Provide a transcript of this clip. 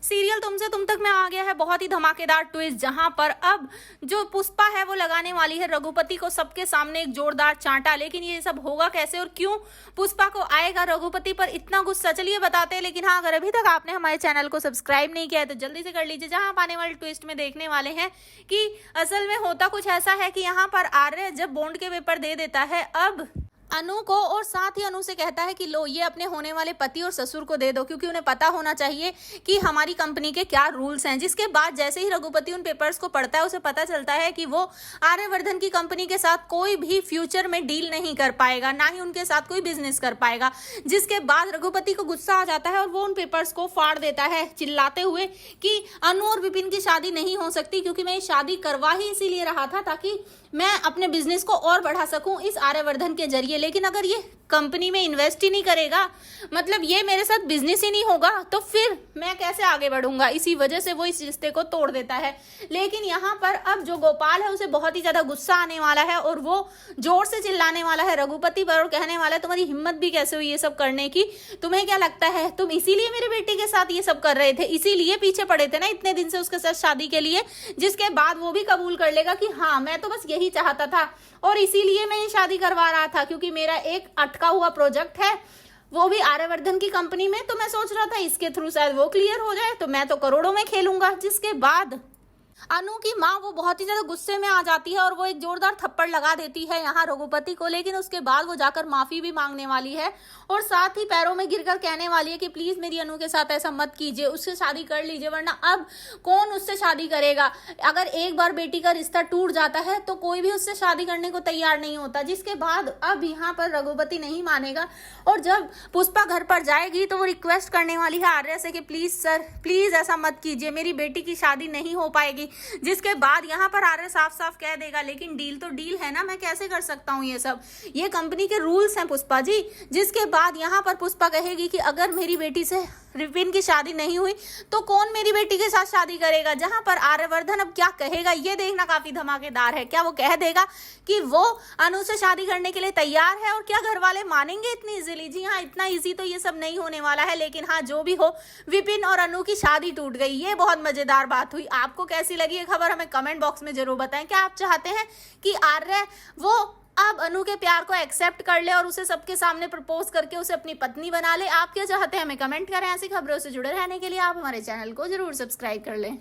Serial तुमसे तुम तक में आ गया है बहुत ही धमाकेदार ट्विस्ट, जहां पर अब जो पुष्पा है वो लगाने वाली है रघुपति को सबके सामने एक जोरदार चांटा। लेकिन ये सब होगा कैसे और क्यों पुष्पा को आएगा रघुपति पर इतना गुस्सा, चलिए बताते हैं। लेकिन हाँ, अगर अभी तक आपने हमारे चैनल को सब्सक्राइब नहीं किया है तो जल्दी से कर लीजिए, जहां आप आने वाले ट्विस्ट में देखने वाले हैं कि असल में होता कुछ ऐसा है कि यहाँ पर आर्य जब बॉन्ड के पेपर दे देता है अब अनु को, और साथ ही अनु से कहता है कि लो ये अपने होने वाले पति और ससुर को दे दो, क्योंकि उन्हें पता होना चाहिए कि हमारी कंपनी के क्या रूल्स हैं। जिसके बाद जैसे ही रघुपति उन पेपर्स को पढ़ता है उसे पता चलता है कि वो आर्यवर्धन की कंपनी के साथ कोई भी फ्यूचर में डील नहीं कर पाएगा, ना ही उनके साथ कोई बिजनेस कर पाएगा। जिसके बाद रघुपति को गुस्सा आ जाता है और वो उन पेपर्स को फाड़ देता है चिल्लाते हुए कि अनु और विपिन की शादी नहीं हो सकती, क्योंकि मैं ये शादी करवा ही इसीलिए रहा था ताकि मैं अपने बिजनेस को और बढ़ा सकूं इस आर्यवर्धन के जरिए। लेकिन अगर ये कंपनी में इन्वेस्ट ही नहीं करेगा, मतलब ये मेरे साथ बिजनेस ही नहीं होगा, तो फिर मैं कैसे आगे बढ़ूंगा। इसी वजह से वो इस रिश्ते को तोड़ देता है। लेकिन यहाँ पर अब जो गोपाल है उसे बहुत ही ज्यादा गुस्सा आने वाला है और वो जोर से चिल्लाने वाला है रघुपति पर और कहने वाला है तुम्हारी हिम्मत भी कैसे हुई ये सब करने की, तुम्हें क्या लगता है तुम इसीलिए मेरे बेटे के साथ ये सब कर रहे थे, इसीलिए पीछे पड़े थे ना इतने दिन से उसके साथ शादी के लिए। जिसके बाद वो भी कबूल कर लेगा कि हाँ मैं तो बस यही चाहता था और इसीलिए मैं ये शादी करवा रहा था, क्योंकि मेरा एक अटका हुआ प्रोजेक्ट है वो भी आर्यवर्धन की कंपनी में, तो मैं सोच रहा था इसके थ्रू शायद वो क्लियर हो जाए तो मैं तो करोड़ों में खेलूंगा। जिसके बाद अनु की माँ वो बहुत ही ज्यादा गुस्से में आ जाती है और वो एक जोरदार थप्पड़ लगा देती है यहाँ रघुपति को। लेकिन उसके बाद वो जाकर माफी भी मांगने वाली है और साथ ही पैरों में गिरकर कहने वाली है कि प्लीज मेरी अनु के साथ ऐसा मत कीजिए, उससे शादी कर लीजिए, वरना अब कौन उससे शादी करेगा। अगर एक बार बेटी का रिश्ता टूट जाता है तो कोई भी उससे शादी करने को तैयार नहीं होता। जिसके बाद अब यहाँ पर रघुपति नहीं मानेगा और जब पुष्पा घर पर जाएगी तो वो रिक्वेस्ट करने वाली है आर्य से कि प्लीज सर प्लीज ऐसा मत कीजिए, मेरी बेटी की शादी नहीं हो पाएगी। जिसके बाद यहाँ पर आर्य साफ साफ कह देगा लेकिन डील तो डील है ना, मैं कैसे कर सकता हूँ ये सब, ये कंपनी के रूल्स हैं पुष्पा जी। जिसके बाद यहाँ पर पुष्पा कहेगी कि अगर मेरी बेटी से विपिन की शादी नहीं हुई तो कौन मेरी बेटी के साथ शादी करेगा। जहां पर आर्यवर्धन अब क्या कहेगा ये देखना काफी धमाकेदार है। क्या वो कह देगा कि वो अनु से शादी करने के लिए तैयार है और क्या घर वाले मानेंगे इतनी इजीली। जी हाँ, इतना इजी तो ये सब नहीं होने वाला है। लेकिन हाँ, जो भी हो विपिन और अनु की शादी टूट गई, ये बहुत मजेदार बात हुई। आपको कैसी लगी ये खबर हमें कमेंट बॉक्स में जरूर बताएं। क्या आप चाहते हैं कि आर्य वो अब अनु के प्यार को एक्सेप्ट कर ले और उसे सबके सामने प्रपोज करके उसे अपनी पत्नी बना ले? आप क्या चाहते हैं हमें कमेंट करें। ऐसी खबरों से जुड़े रहने के लिए आप हमारे चैनल को जरूर सब्सक्राइब कर लें।